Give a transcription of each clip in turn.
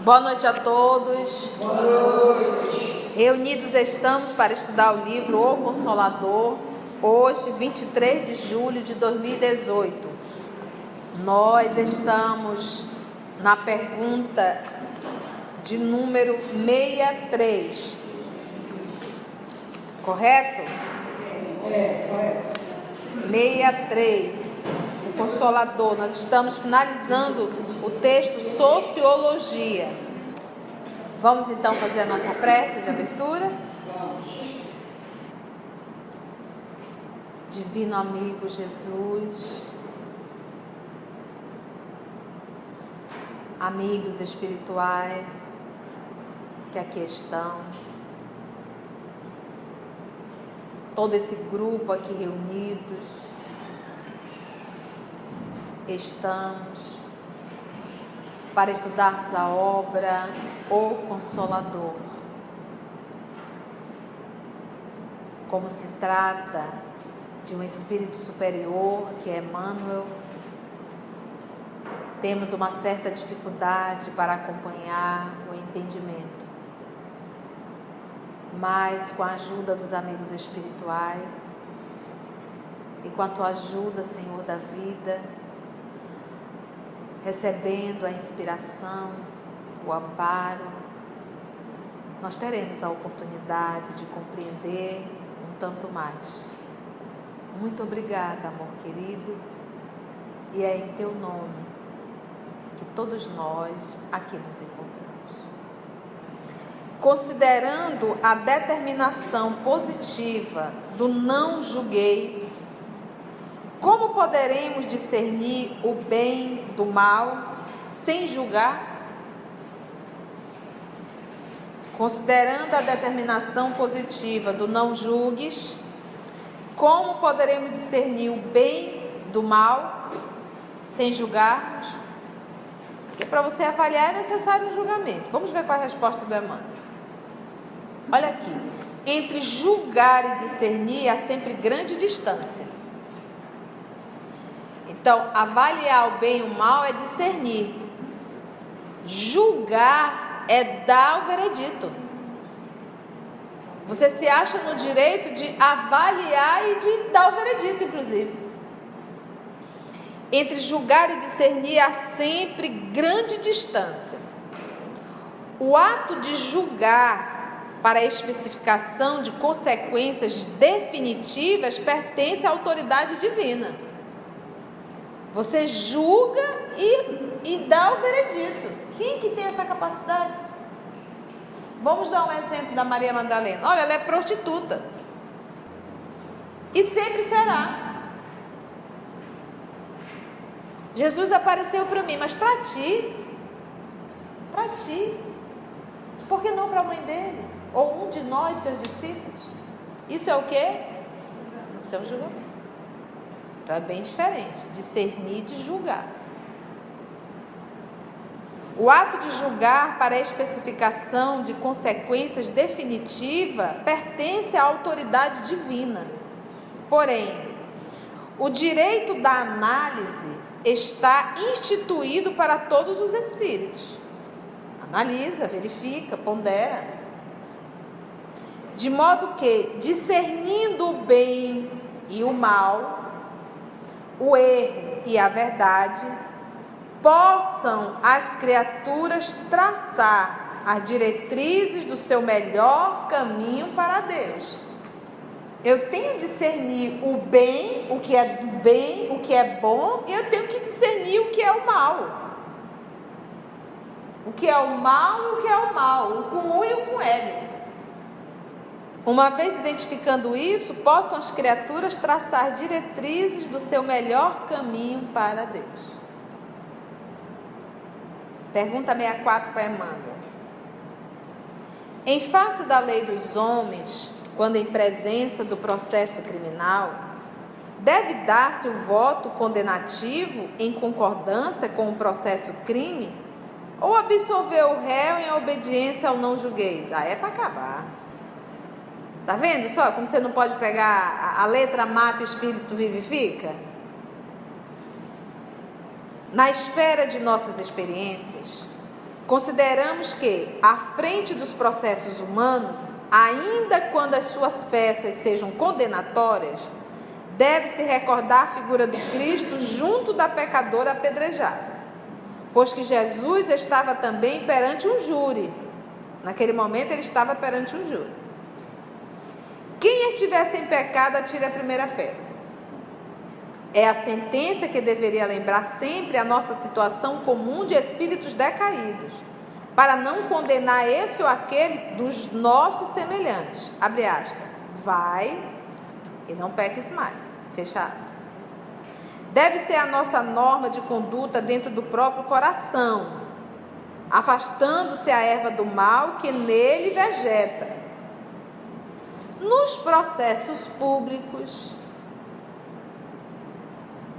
Boa noite a todos. Boa noite. Reunidos estamos para estudar o livro O Consolador, hoje, 23 de julho de 2018. Nós estamos na pergunta de número 63. Correto? Correto. 63. O Consolador. Nós estamos finalizando o texto Sociologia. Vamos então fazer a nossa prece de abertura? Divino amigo Jesus, amigos espirituais que aqui estão, todo esse grupo aqui reunidos, estamos para estudarmos a obra O Consolador. Como se trata de um espírito superior que é Emmanuel, temos uma certa dificuldade para acompanhar o entendimento. Mas com a ajuda dos amigos espirituais e com a tua ajuda, Senhor da vida, recebendo a inspiração, o amparo, nós teremos a oportunidade de compreender um tanto mais. Muito obrigada, amor querido, e é em teu nome que todos nós aqui nos encontramos. Considerando a determinação positiva do não julgueis, como poderemos discernir o bem do mal sem julgar? Considerando a determinação positiva do não julgues, como poderemos discernir o bem do mal sem julgarmos? Porque para você avaliar é necessário um julgamento. Vamos ver qual é a resposta do Emmanuel. Olha aqui. Entre julgar e discernir há sempre grande distância. Então, avaliar o bem e o mal é discernir. Julgar é dar o veredito. Você se acha no direito de avaliar e de dar o veredito, inclusive. Entre julgar e discernir há sempre grande distância. O ato de julgar para a especificação de consequências definitivas pertence à autoridade divina. Você julga e dá o veredito. Quem que tem essa capacidade? Vamos dar um exemplo da Maria Madalena. Olha, ela é prostituta. E sempre será. Jesus apareceu para mim, mas para ti. Por que não para a mãe dele? Ou um de nós, seus discípulos? Isso é o quê? Isso é um julgamento. Então é bem diferente, discernir de julgar. O ato de julgar para a especificação de consequências definitiva pertence à autoridade divina. Porém, o direito da análise está instituído para todos os espíritos. Analisa, verifica, pondera. De modo que, discernindo o bem e o mal, o erro e a verdade, possam as criaturas traçar as diretrizes do seu melhor caminho para Deus. Eu tenho que discernir o bem, o que é do bem, o que é bom, e eu tenho que discernir o que é o mal. O que é o mal e o que é o mal, o com U e o com L. Uma vez identificando isso, possam as criaturas traçar diretrizes do seu melhor caminho para Deus. Pergunta 64 para Emmanuel. Em face da lei dos homens, quando em presença do processo criminal, deve dar-se o voto condenativo em concordância com o processo crime ou absolver o réu em obediência ao não julgueis? É para acabar. Tá vendo só como você não pode pegar a letra mata e o espírito vivifica? Na esfera de nossas experiências, Consideramos que, à frente dos processos humanos, ainda quando as suas peças sejam condenatórias, deve-se recordar a figura do Cristo junto da pecadora apedrejada, pois que Jesus estava também perante um júri. Naquele momento ele estava perante um júri. Quem estiver sem pecado, atire a primeira pedra. É a sentença que deveria lembrar sempre a nossa situação comum de espíritos decaídos, para não condenar esse ou aquele dos nossos semelhantes. Abre aspas. Vai e não peques mais. Fecha aspas. Deve ser a nossa norma de conduta dentro do próprio coração, afastando-se a erva do mal que nele vegeta. Nos processos públicos,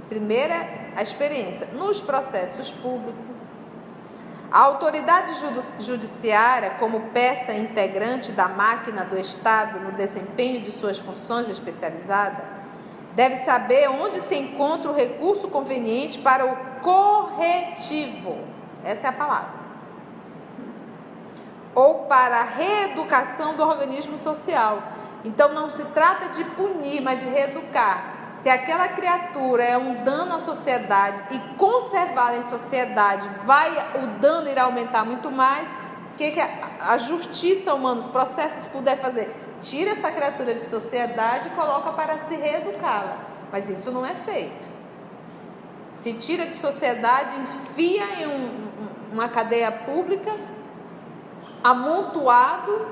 primeira a experiência, nos processos públicos, a autoridade judiciária, como peça integrante da máquina do Estado no desempenho de suas funções especializadas, deve saber onde se encontra o recurso conveniente para o corretivo, essa é a palavra, ou para a reeducação do organismo social. Então não se trata de punir, mas de reeducar. Se aquela criatura é um dano à sociedade e conservá-la em sociedade, o dano irá aumentar muito mais. O que a justiça humana, os processos puder fazer? Tira essa criatura de sociedade e coloca para se reeducá-la. Mas isso não é feito. Se tira de sociedade, enfia em uma cadeia pública, amontoado,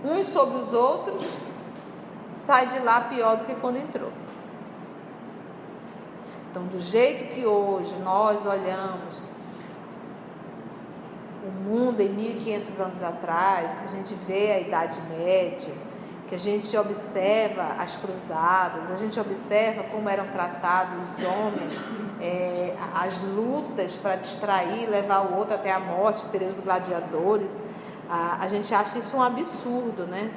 uns sobre os outros, sai de lá pior do que quando entrou. Então, do jeito que hoje nós olhamos o mundo em 1500 anos atrás, que a gente vê a Idade Média, que a gente observa as cruzadas, a gente observa como eram tratados os homens, as lutas para distrair, levar o outro até a morte, seriam os gladiadores. A gente acha isso um absurdo, né?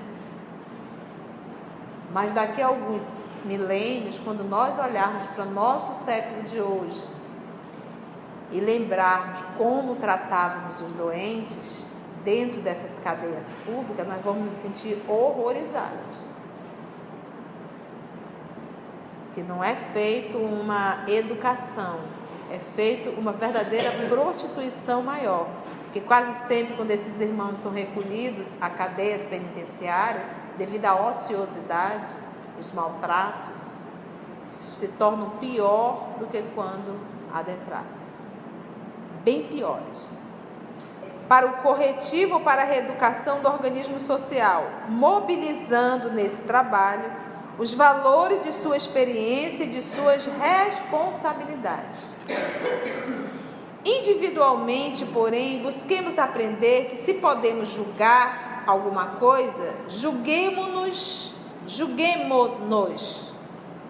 Mas daqui a alguns milênios, quando nós olharmos para o nosso século de hoje e lembrarmos como tratávamos os doentes dentro dessas cadeias públicas, nós vamos nos sentir horrorizados. Que não é feito uma educação, é feito uma verdadeira prostituição maior. Porque quase sempre quando esses irmãos são recolhidos a cadeias penitenciárias, devido à ociosidade, os maltratos, se tornam pior do que quando adentraram. Bem piores. Para o corretivo ou para a reeducação do organismo social, mobilizando nesse trabalho os valores de sua experiência e de suas responsabilidades. Individualmente, porém, busquemos aprender que se podemos julgar alguma coisa, julguemo-nos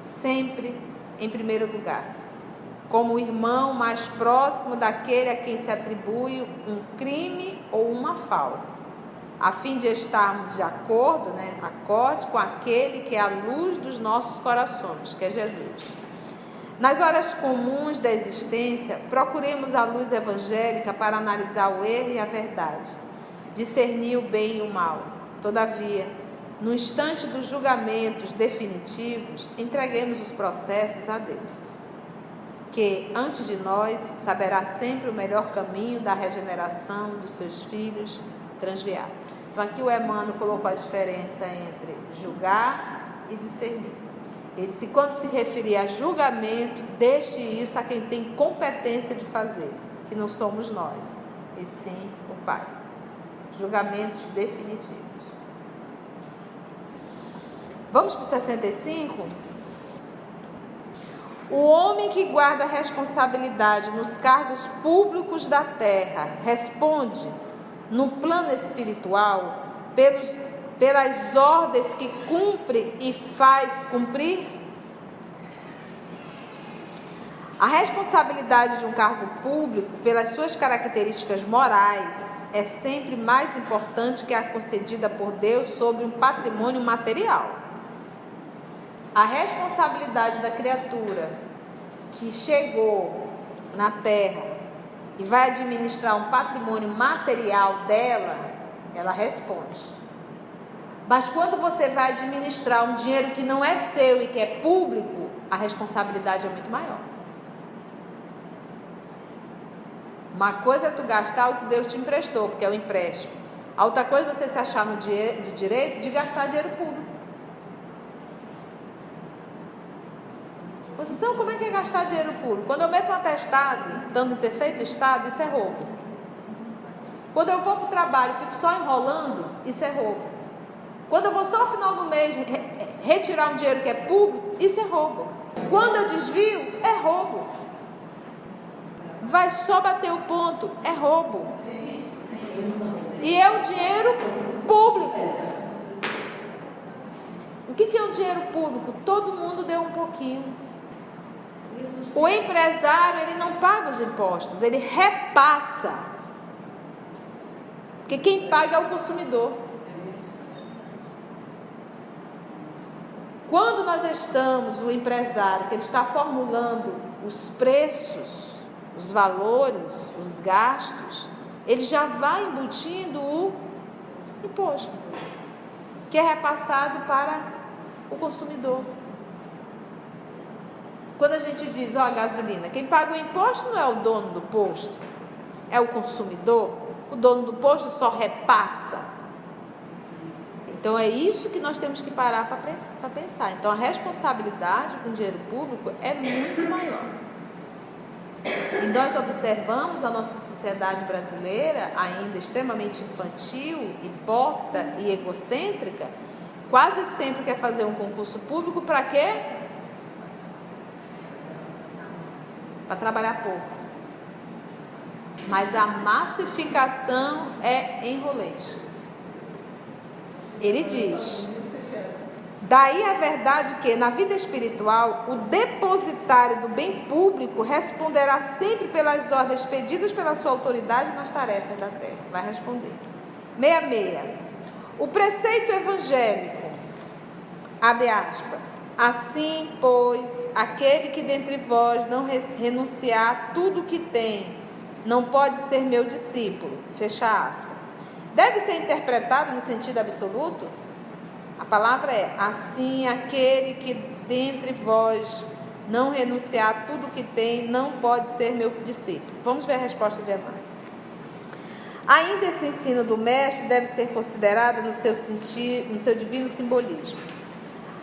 sempre em primeiro lugar, como o irmão mais próximo daquele a quem se atribui um crime ou uma falta, a fim de estarmos de acorde com aquele que é a luz dos nossos corações, que é Jesus. Nas horas comuns da existência, procuremos a luz evangélica para analisar o erro e a verdade, discernir o bem e o mal. Todavia, no instante dos julgamentos definitivos, entreguemos os processos a Deus, que, antes de nós, saberá sempre o melhor caminho da regeneração dos seus filhos transviados. Então, aqui o Emmanuel colocou a diferença entre julgar e discernir. Ele disse, quando se referir a julgamento, deixe isso a quem tem competência de fazer, que não somos nós, e sim o Pai. Julgamentos definitivos. Vamos para o 65? O homem que guarda responsabilidade nos cargos públicos da terra responde, no plano espiritual, pelas ordens que cumpre e faz cumprir? A responsabilidade de um cargo público, pelas suas características morais, é sempre mais importante que a concedida por Deus sobre um patrimônio material. A responsabilidade da criatura que chegou na terra e vai administrar um patrimônio material dela, ela responde. Mas quando você vai administrar um dinheiro que não é seu e que é público, a responsabilidade é muito maior. Uma coisa é tu gastar o que Deus te emprestou, porque é o empréstimo. A outra coisa é você se achar no direito de gastar dinheiro público. Vocês sabem como é que é gastar dinheiro público? Quando eu meto um atestado, estando em perfeito estado, isso é roubo. Quando eu vou para o trabalho e fico só enrolando, isso é roubo. Quando eu vou só no final do mês retirar um dinheiro que é público, isso é roubo. Quando eu desvio, é roubo. Vai só bater o ponto, é roubo. E é um dinheiro público. O que é um dinheiro público? Todo mundo deu um pouquinho. O empresário, ele não paga os impostos, ele repassa. Porque quem paga é o consumidor. Quando nós estamos, o empresário, que ele está formulando os preços, os valores, os gastos, ele já vai embutindo o imposto, que é repassado para o consumidor. Quando a gente diz, ó, gasolina, quem paga o imposto não é o dono do posto, é o consumidor. O dono do posto só repassa. Então é isso que nós temos que parar para pensar. Então a responsabilidade com o dinheiro público é muito maior. E nós observamos a nossa sociedade brasileira ainda extremamente infantil, hipócrita e egocêntrica. Quase sempre quer fazer um concurso público para quê? Para trabalhar pouco. Mas a massificação é enroleixo. Ele diz: daí a verdade que na vida espiritual o depositário do bem público responderá sempre pelas ordens pedidas pela sua autoridade nas tarefas da terra. Vai responder. 66. O preceito evangélico, abre aspas, assim, pois, aquele que dentre vós não renunciar a tudo que tem, não pode ser meu discípulo, fecha aspas. Deve ser interpretado no sentido absoluto? A palavra é, assim, aquele que dentre vós não renunciar a tudo que tem, não pode ser meu discípulo. Vamos ver a resposta de Emmanuel. Ainda esse ensino do mestre deve ser considerado no seu divino simbolismo.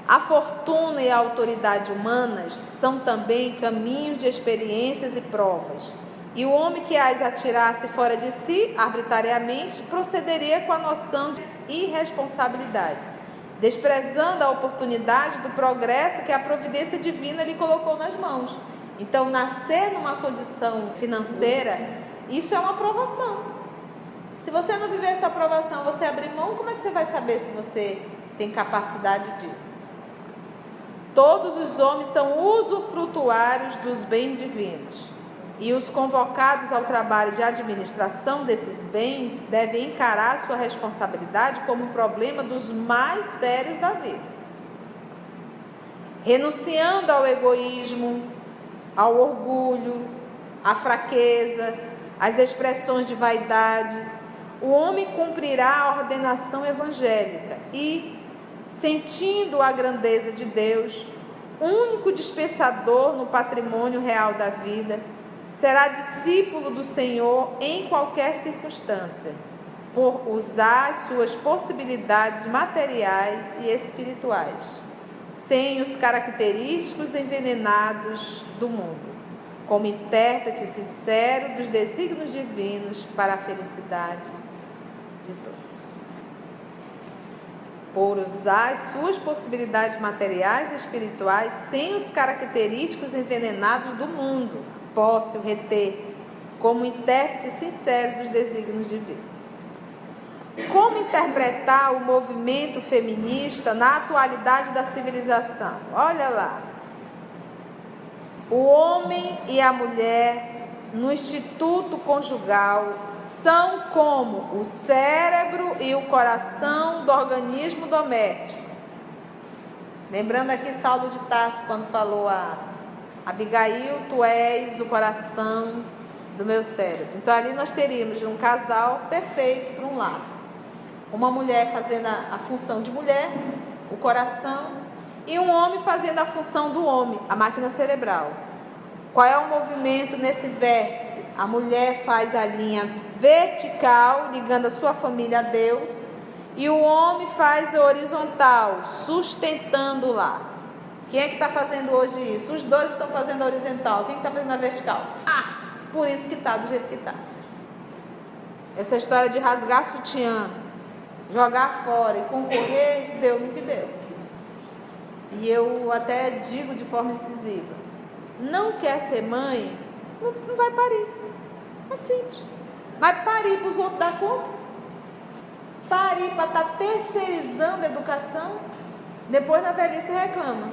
A fortuna e a autoridade humanas são também caminhos de experiências e provas. E o homem que as atirasse fora de si, arbitrariamente, procederia com a noção de irresponsabilidade, desprezando a oportunidade do progresso que a providência divina lhe colocou nas mãos. Então, nascer numa condição financeira, isso é uma aprovação. Se você não viver essa aprovação, você abrir mão, como é que você vai saber se você tem capacidade de? Todos os homens são usufrutuários dos bens divinos. E os convocados ao trabalho de administração desses bens devem encarar sua responsabilidade como um problema dos mais sérios da vida. Renunciando ao egoísmo, ao orgulho, à fraqueza, às expressões de vaidade, o homem cumprirá a ordenação evangélica e, sentindo a grandeza de Deus, único dispensador no patrimônio real da vida, será discípulo do Senhor em qualquer circunstância, por usar as suas possibilidades materiais e espirituais, sem os característicos envenenados do mundo, como intérprete sincero dos desígnios divinos para a felicidade de todos. Por usar as suas possibilidades materiais e espirituais, sem os característicos envenenados do mundo, posso reter como intérprete sincero dos desígnios divinos. Como interpretar o movimento feminista na atualidade da civilização? Olha lá. O homem e a mulher no instituto conjugal são como o cérebro e o coração do organismo doméstico. Lembrando aqui Saulo de Tarso, quando falou a Abigail, tu és o coração do meu cérebro. Então ali nós teríamos um casal perfeito para um lar. Uma mulher fazendo a função de mulher, o coração, e um homem fazendo a função do homem, a máquina cerebral. Qual é o movimento nesse vértice? A mulher faz a linha vertical, ligando a sua família a Deus, e o homem faz a horizontal, sustentando lá. Quem é que está fazendo hoje isso? Os dois estão fazendo a horizontal. Quem está fazendo a vertical? Por isso que está do jeito que está. Essa história de rasgar sutiã, jogar fora e concorrer, deu no que deu. E eu até digo de forma incisiva: não quer ser mãe, não vai parir. É simples. Mas parir para os outros dar conta? Parir para estar terceirizando a educação? Depois na velhice reclama.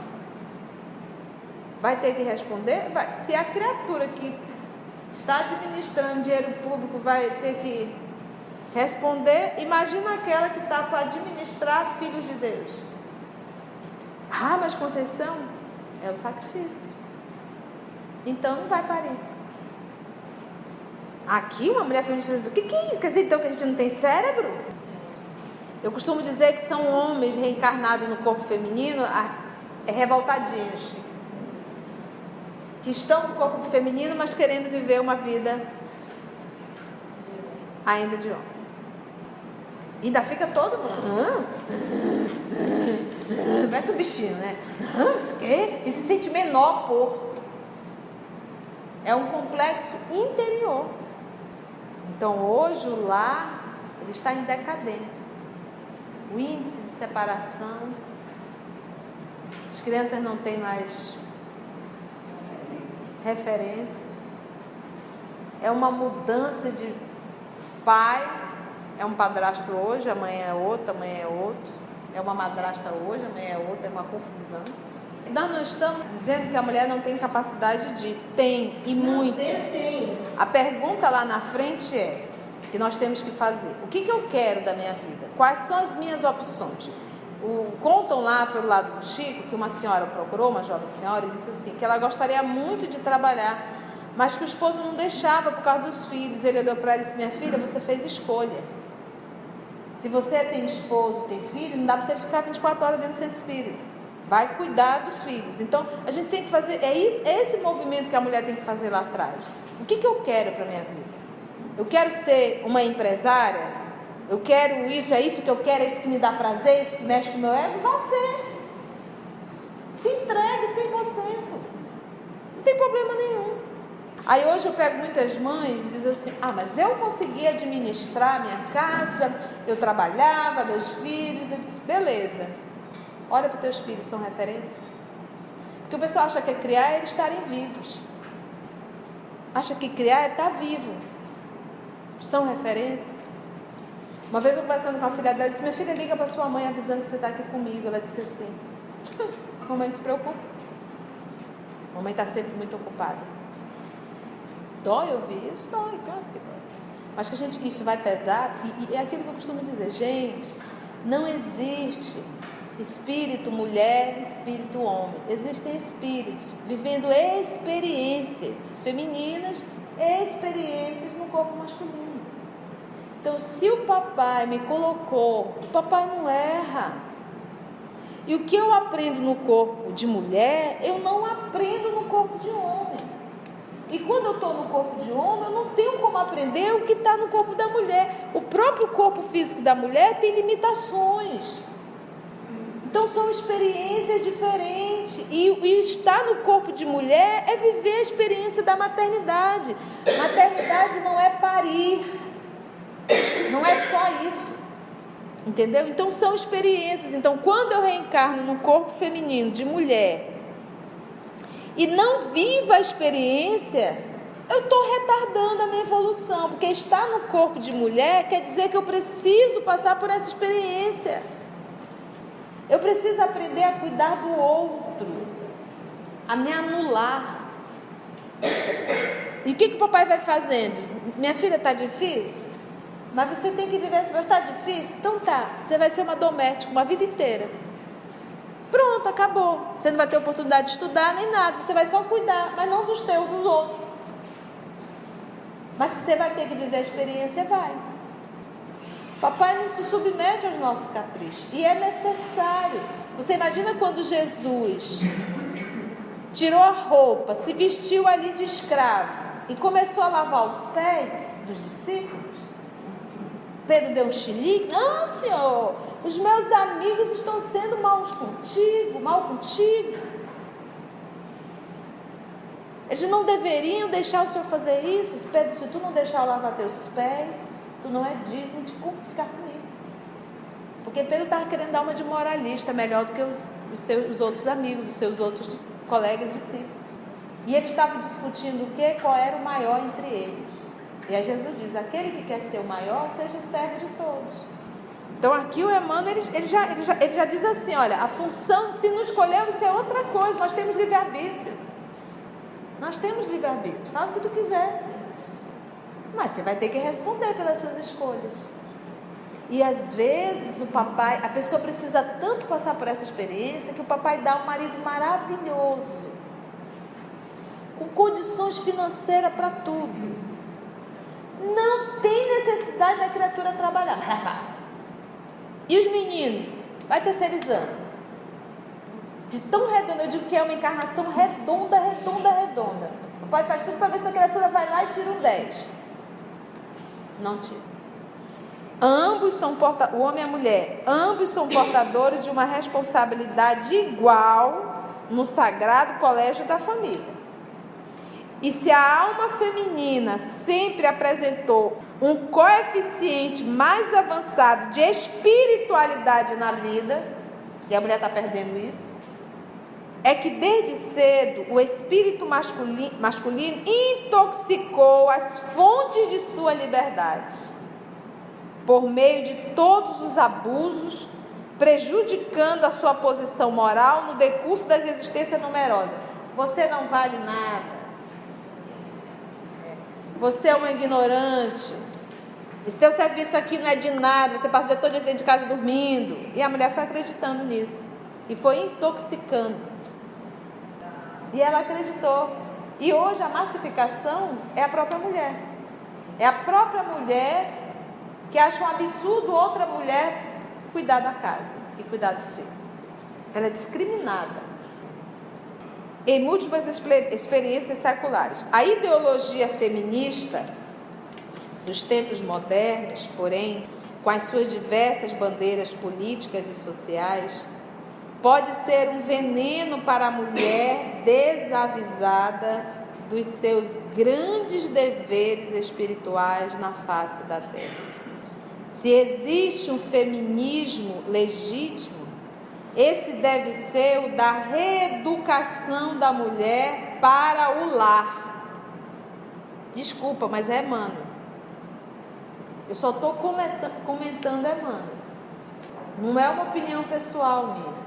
Vai ter que responder? Vai. Se a criatura que está administrando dinheiro público vai ter que responder, imagina aquela que está para administrar filhos de Deus. Mas Conceição é o sacrifício. Então não vai parir. Aqui uma mulher feminista diz: o que é isso? Quer dizer então que a gente não tem cérebro? Eu costumo dizer que são homens reencarnados no corpo feminino, revoltadinhos, que estão no corpo feminino, mas querendo viver uma vida ainda de homem. E ainda fica todo mundo parece um bichinho, né? Isso o quê? E se sente menor por. É um complexo interior. Então hoje o lar ele está em decadência. O índice de separação, as crianças não têm mais referências. É uma mudança de pai. É um padrasto hoje, amanhã é outro, amanhã é outro. É uma madrasta hoje, amanhã é outra, é uma confusão. Nós não estamos dizendo que a mulher não tem capacidade de... Tem, e muito. Tem. A pergunta lá na frente é, que nós temos que fazer: o que eu quero da minha vida? Quais são as minhas opções? Contam lá pelo lado do Chico que uma senhora procurou, uma jovem senhora, e disse assim, que ela gostaria muito de trabalhar, mas que o esposo não deixava por causa dos filhos. Ele olhou para ela e disse: minha filha, você fez escolha. Se você tem esposo, tem filho, não dá para você ficar 24 horas dentro do centro espírita. Vai cuidar dos filhos. Então, a gente tem que fazer... É esse movimento que a mulher tem que fazer lá atrás. O que eu quero para a minha vida? Eu quero ser uma empresária? Eu quero isso, é isso que eu quero, é isso que me dá prazer, é isso que mexe com o meu ego? Vá ser. Se entregue 100%. Não tem problema nenhum. Aí hoje eu pego muitas mães e dizem assim: mas eu consegui administrar minha casa, eu trabalhava, meus filhos. Eu disse: beleza, olha para os teus filhos, são referência? Porque o pessoal acha que criar é eles estarem vivos. Acha que criar é estar vivo. São referências? Uma vez eu conversando com a filha dela, disse: minha filha, liga para sua mãe avisando que você está aqui comigo. Ela disse assim: mamãe, não se preocupa, mamãe está sempre muito ocupada. Dói ouvir isso? Dói, claro que dói. Mas que isso vai pesar, e é aquilo que eu costumo dizer: gente, não existe espírito mulher, espírito homem. Existem espíritos vivendo experiências femininas, experiências no corpo masculino. Então, se o papai me colocou, o papai não erra. E o que eu aprendo no corpo de mulher, eu não aprendo no corpo de homem. E quando eu estou no corpo de homem, eu não tenho como aprender o que está no corpo da mulher. O próprio corpo físico da mulher tem limitações. Então são experiências diferentes. E estar no corpo de mulher é viver a experiência da maternidade. Maternidade não é parir. Não é só isso. Entendeu? Então são experiências. Então quando eu reencarno no corpo feminino de mulher e não vivo a experiência, eu estou retardando a minha evolução, porque estar no corpo de mulher quer dizer que eu preciso passar por essa experiência. Eu preciso aprender a cuidar do outro, a me anular. E o que o papai vai fazendo? Minha filha, está difícil? Mas você tem que viver, mas está difícil? Então tá, você vai ser uma doméstica uma vida inteira. Pronto, acabou. Você não vai ter oportunidade de estudar nem nada. Você vai só cuidar, mas não dos teus, dos outros. Mas que você vai ter que viver a experiência, vai. Papai não se submete aos nossos caprichos. E é necessário. Você imagina quando Jesus tirou a roupa, se vestiu ali de escravo e começou a lavar os pés dos discípulos? Pedro deu um chilique. Não, Senhor, os meus amigos estão sendo mal contigo. Eles não deveriam deixar o Senhor fazer isso. Pedro, se tu não deixar eu lavar teus pés, tu não é digno de ficar comigo. Porque Pedro estava querendo dar uma de moralista, melhor do que os seus outros amigos, os seus outros colegas discípulos. E eles estavam discutindo o quê? Qual era o maior entre eles. E aí Jesus diz, aquele que quer ser o maior, seja o servo de todos. Então aqui o Emmanuel, ele já diz assim, olha, a função, se não escolheu, isso é outra coisa, nós temos livre-arbítrio. Nós temos livre-arbítrio, fala o que tu quiser. Mas você vai ter que responder pelas suas escolhas. E às vezes a pessoa precisa tanto passar por essa experiência, que o papai dá um marido maravilhoso, com condições financeiras para tudo. Não tem necessidade da criatura trabalhar. E os meninos? Vai terceirizando. De tão redonda, eu digo que é uma encarnação redonda. O pai faz tudo para ver se a criatura vai lá e tira um 10. Não tira. Ambos são o homem e a mulher, ambos são portadores de uma responsabilidade igual no sagrado colégio da família. E se a alma feminina sempre apresentou um coeficiente mais avançado de espiritualidade na vida, e a mulher está perdendo isso, é que desde cedo o espírito masculino intoxicou as fontes de sua liberdade, por meio de todos os abusos, prejudicando a sua posição moral no decurso das existências numerosas. Você não vale nada. Você é um ignorante. Esse teu serviço aqui não é de nada. Você passa o dia todo dentro de casa dormindo. E a mulher foi acreditando nisso. E foi intoxicando. E ela acreditou. E hoje a massificação é a própria mulher. É a própria mulher que acha um absurdo outra mulher cuidar da casa e cuidar dos filhos. Ela é discriminada em múltiplas experiências seculares. A ideologia feminista dos tempos modernos, porém, com as suas diversas bandeiras políticas e sociais, pode ser um veneno para a mulher desavisada dos seus grandes deveres espirituais na face da terra. Se existe um feminismo legítimo, esse deve ser o da reeducação da mulher para o lar. Desculpa, mas é Emmanuel. Eu só estou comentando Emmanuel. Não é uma opinião pessoal minha.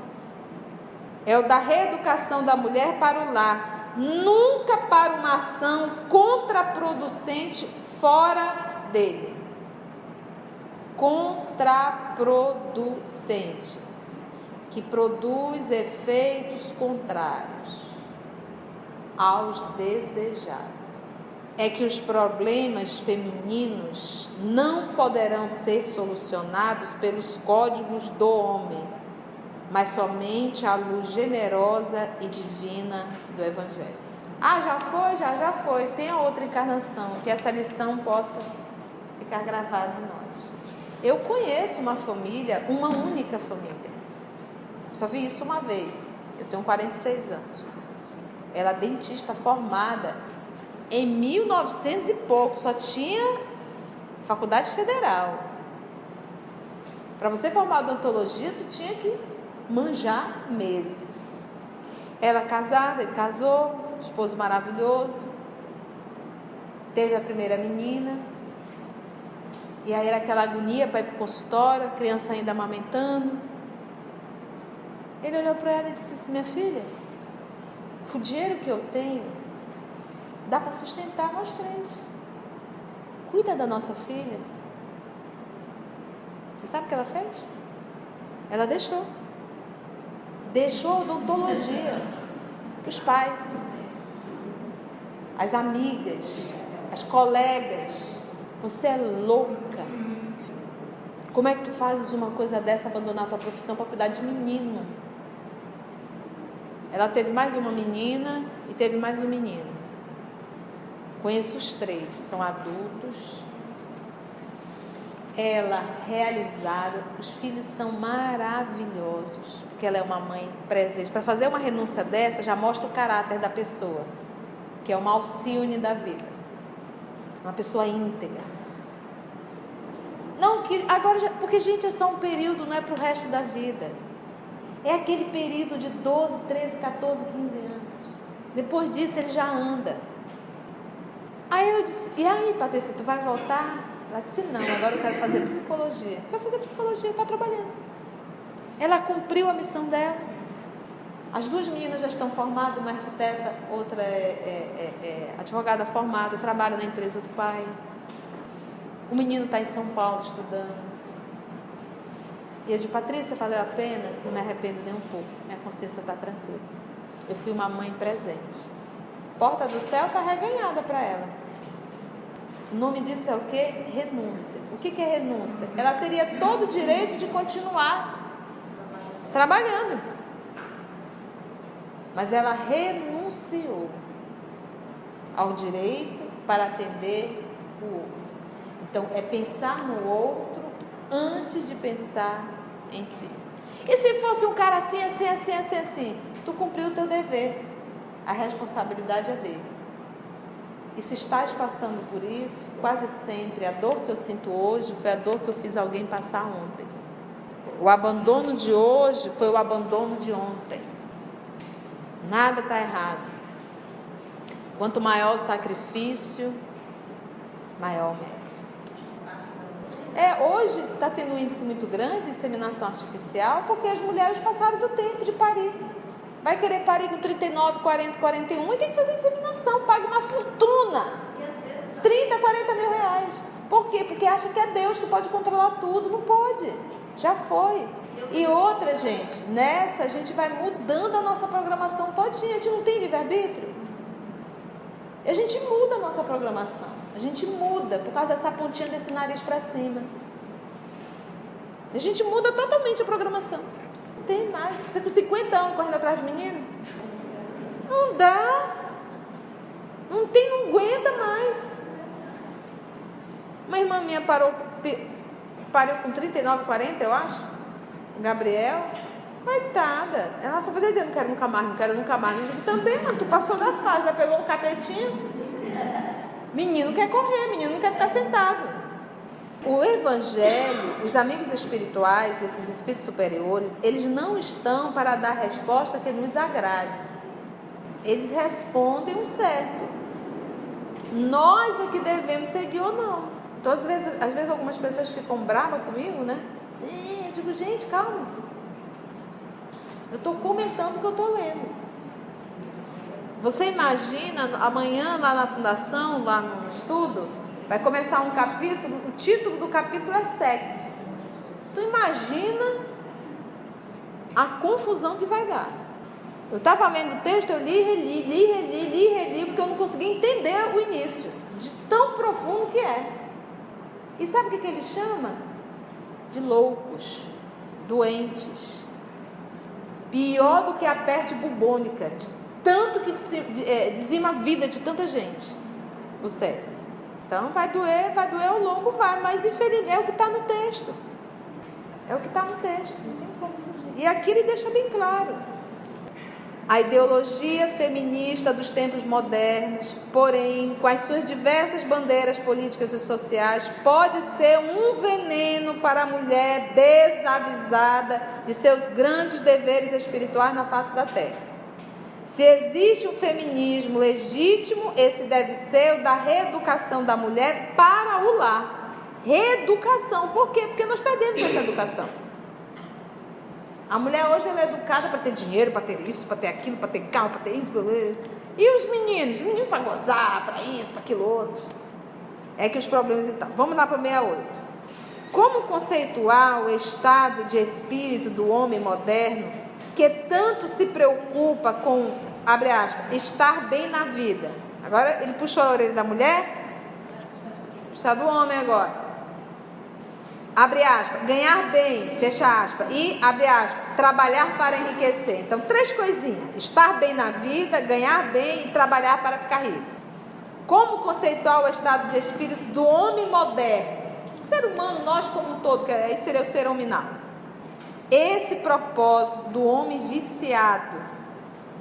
É o da reeducação da mulher para o lar. Nunca para uma ação contraproducente fora dele. Contraproducente, que produz efeitos contrários aos desejados. É que os problemas femininos não poderão ser solucionados pelos códigos do homem, mas somente à luz generosa e divina do Evangelho. Já foi. Tem a outra encarnação, que essa lição possa ficar gravada em nós. Eu conheço uma família, uma única família. Só vi isso uma vez. Eu tenho 46 anos. Ela é dentista formada em 1900 e pouco. Só tinha faculdade federal. Para você formar odontologia, tu tinha que manjar mesmo. Ela casada, ele casou, esposo maravilhoso. Teve a primeira menina. E aí era aquela agonia para ir para o consultório, a criança ainda amamentando. Ele olhou para ela e disse assim: minha filha, o dinheiro que eu tenho dá para sustentar nós três. Cuida da nossa filha. Você sabe o que ela fez? Ela deixou a odontologia. Os pais, as amigas. as colegas. Você é louca. Como é que tu fazes uma coisa dessa, abandonar a tua profissão para cuidar de menino? Ela teve mais uma menina e teve mais um menino. Conheço os 3, são adultos. Ela realizada, os filhos são maravilhosos, porque ela é uma mãe presente. Para fazer uma renúncia dessa, já mostra o caráter da pessoa, que é uma Alcione da vida, uma pessoa íntegra. Não que agora, porque gente, é só um período, não é para o resto da vida. É aquele período de 12, 13, 14, 15 anos. Depois disso ele já anda. Aí eu disse, e aí, Patrícia, tu vai voltar? Ela disse, não, agora eu quero fazer psicologia. Vai fazer psicologia, está trabalhando. Ela cumpriu a missão dela. As 2 meninas já estão formadas, uma arquiteta, outra é advogada formada, trabalha na empresa do pai. O menino está em São Paulo estudando. E eu disse, Patrícia, valeu a pena? Não me arrependo nem um pouco. Minha consciência está tranquila. Eu fui uma mãe presente. Porta do céu está reganhada para ela. O nome disso é o quê? Renúncia. O que é renúncia? Ela teria todo o direito de continuar trabalhando. Mas ela renunciou ao direito para atender o outro. Então, é pensar no outro antes de pensar em si. E se fosse um cara assim, tu cumpriu o teu dever. A responsabilidade é dele. E se estás passando por isso, quase sempre a dor que eu sinto hoje foi a dor que eu fiz alguém passar ontem. O abandono de hoje foi o abandono de ontem. Nada está errado. Quanto maior o sacrifício, maior o mérito. Hoje está tendo um índice muito grande de inseminação artificial, porque as mulheres passaram do tempo de parir. Vai querer parir com 39, 40, 41 e tem que fazer inseminação, paga uma fortuna, 30, 40 mil reais. Por quê? Porque acha que é Deus que pode controlar tudo. Não pode, já foi. E outra, gente, nessa a gente vai mudando a nossa programação todinha. A gente não tem livre-arbítrio. E a gente muda a nossa programação. A gente muda por causa dessa pontinha desse nariz para cima. A gente muda totalmente a programação. Não tem mais. Você com 50 anos correndo atrás de menino? Não dá. Não tem, não aguenta mais. Uma irmã minha parou com 39, 40, eu acho. O Gabriel. Coitada. Ela só fazia dizer, não quero nunca mais, não quero nunca mais. Eu digo, também, mano, tu passou da fase, ela pegou um capetinho. Menino quer correr, menino não quer ficar sentado. O Evangelho, os amigos espirituais, esses espíritos superiores, eles não estão para dar resposta que nos agrade. Eles respondem o certo. Nós é que devemos seguir ou não. Então, às vezes algumas pessoas ficam bravas comigo, né? Eu digo, gente, calma. Eu estou comentando o que eu estou lendo. Você imagina, amanhã lá na fundação, lá no estudo, vai começar um capítulo, o título do capítulo é sexo. Tu imagina a confusão que vai dar. Eu estava lendo o texto, eu li, reli, porque eu não conseguia entender o início, de tão profundo que é. E sabe o que ele chama? De loucos, doentes. Pior do que a peste bubônica, de tanto que dizima a vida de tanta gente, o sexo. Então vai doer ao longo, vai, mas infelizmente é o que está no texto. É o que está no texto, não tem como fugir. E aqui ele deixa bem claro. A ideologia feminista dos tempos modernos, porém, com as suas diversas bandeiras políticas e sociais, pode ser um veneno para a mulher desavisada de seus grandes deveres espirituais na face da terra. Se existe um feminismo legítimo, esse deve ser o da reeducação da mulher para o lar. Reeducação, por quê? Porque nós perdemos essa educação. A mulher hoje ela é educada para ter dinheiro, para ter isso, para ter aquilo, para ter carro, para ter isso. E os meninos? Os meninos para gozar, para isso, para aquilo outro. É que os problemas então. Vamos lá para 68. Como conceituar o estado de espírito do homem moderno que tanto se preocupa com, abre aspas, estar bem na vida? Agora ele puxou a orelha da mulher. Estado do homem agora. Abre aspas, ganhar bem, fecha aspas, e, abre aspas, trabalhar para enriquecer. Então, 3 coisinhas: estar bem na vida, ganhar bem e trabalhar para ficar rico. Como conceituar o estado de espírito do homem moderno? O ser humano, nós como um todo, que aí seria o ser hominal. Esse propósito do homem viciado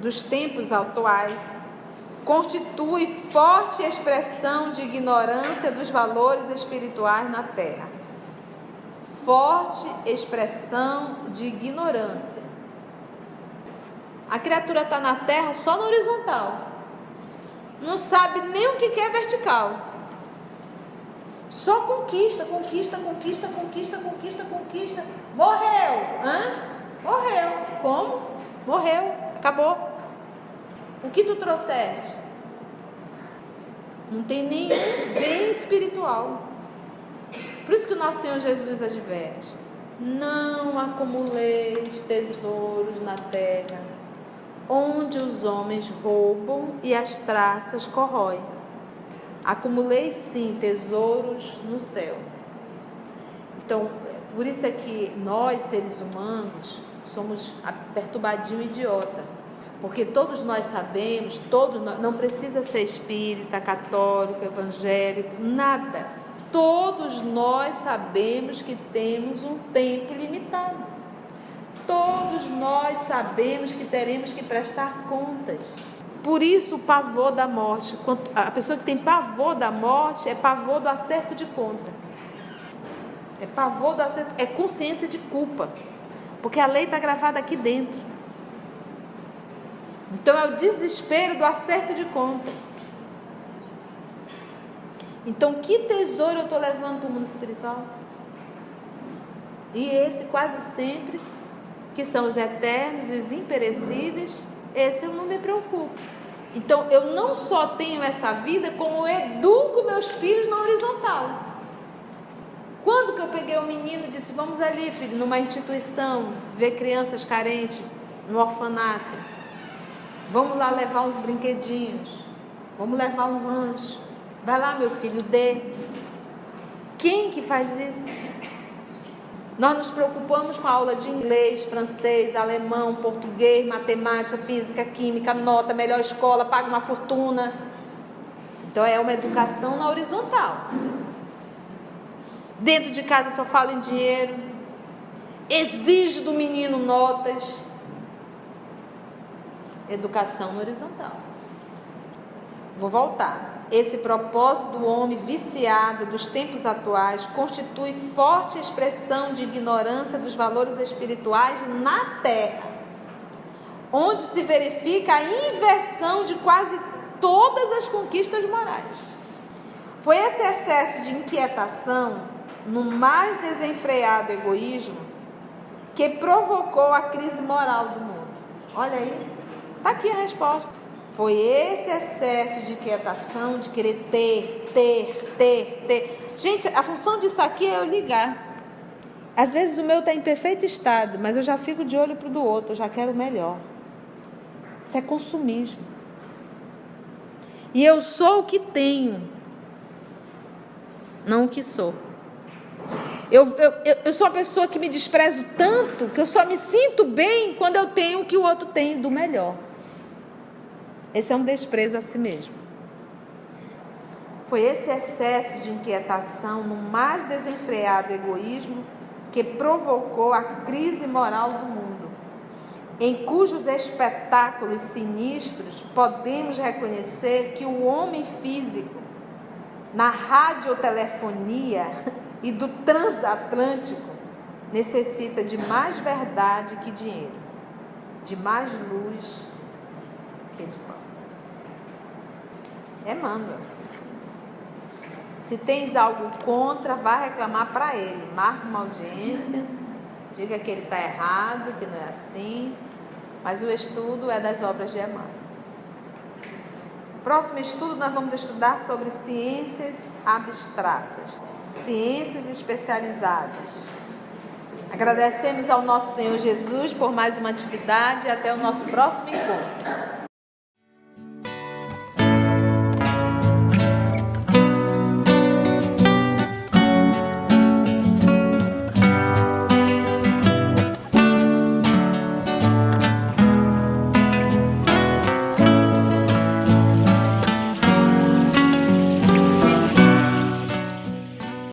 dos tempos atuais constitui forte expressão de ignorância dos valores espirituais na Terra. Forte expressão de ignorância. A criatura está na terra só no horizontal. Não sabe nem o que é vertical. Só conquista. Morreu. Morreu. Como? Morreu. Acabou. O que tu trouxeste? Não tem nenhum bem espiritual. Por isso que o nosso Senhor Jesus adverte: não acumuleis tesouros na terra, onde os homens roubam e as traças corroem. Acumuleis sim tesouros no céu. Então, por isso é que nós, seres humanos, somos perturbadinho idiota. Porque todos nós sabemos, não precisa ser espírita, católico, evangélico, nada. Todos nós sabemos que temos um tempo limitado. Todos nós sabemos que teremos que prestar contas. Por isso o pavor da morte. A pessoa que tem pavor da morte é pavor do acerto de conta. É pavor do acerto, é consciência de culpa. Porque a lei está gravada aqui dentro. Então é o desespero do acerto de conta. Então, que tesouro eu estou levando para o mundo espiritual? E esse quase sempre, que são os eternos e os imperecíveis, esse eu não me preocupo. Então, eu não só tenho essa vida, como eu educo meus filhos na horizontal. Quando que eu peguei o menino e disse: vamos ali, filho, numa instituição, ver crianças carentes, no orfanato. Vamos lá levar uns brinquedinhos. Vamos levar um lanche. Vai lá, meu filho, dê. Quem que faz isso? Nós nos preocupamos com a aula de inglês, francês, alemão, português, matemática, física, química, nota, melhor escola, paga uma fortuna. Então é uma educação na horizontal. Dentro de casa só fala em dinheiro. Exige do menino notas. Educação na horizontal. Vou voltar. Esse propósito do homem viciado dos tempos atuais constitui forte expressão de ignorância dos valores espirituais na Terra, onde se verifica a inversão de quase todas as conquistas morais. Foi esse excesso de inquietação, no mais desenfreado egoísmo, que provocou a crise moral do mundo. Olha aí, está aqui a resposta. Foi esse excesso de inquietação, de querer ter. Gente, a função disso aqui é eu ligar. Às vezes o meu está em perfeito estado, mas eu já fico de olho para o do outro, eu já quero o melhor. Isso é consumismo. E eu sou o que tenho, não o que sou. Eu sou uma pessoa que me desprezo tanto, que eu só me sinto bem quando eu tenho o que o outro tem do melhor. Esse é um desprezo a si mesmo. Foi esse excesso de inquietação, no mais desenfreado egoísmo, que provocou a crise moral do mundo, em cujos espetáculos sinistros podemos reconhecer que o homem físico, na radiotelefonia e do transatlântico, necessita de mais verdade que dinheiro, de mais luz que de pão. Emmanuel. Se tens algo contra, vá reclamar para ele. Marque uma audiência, diga que ele está errado, que não é assim. Mas o estudo é das obras de Emmanuel. Próximo estudo, nós vamos estudar sobre ciências abstratas, ciências especializadas. Agradecemos ao nosso Senhor Jesus por mais uma atividade e até o nosso próximo encontro.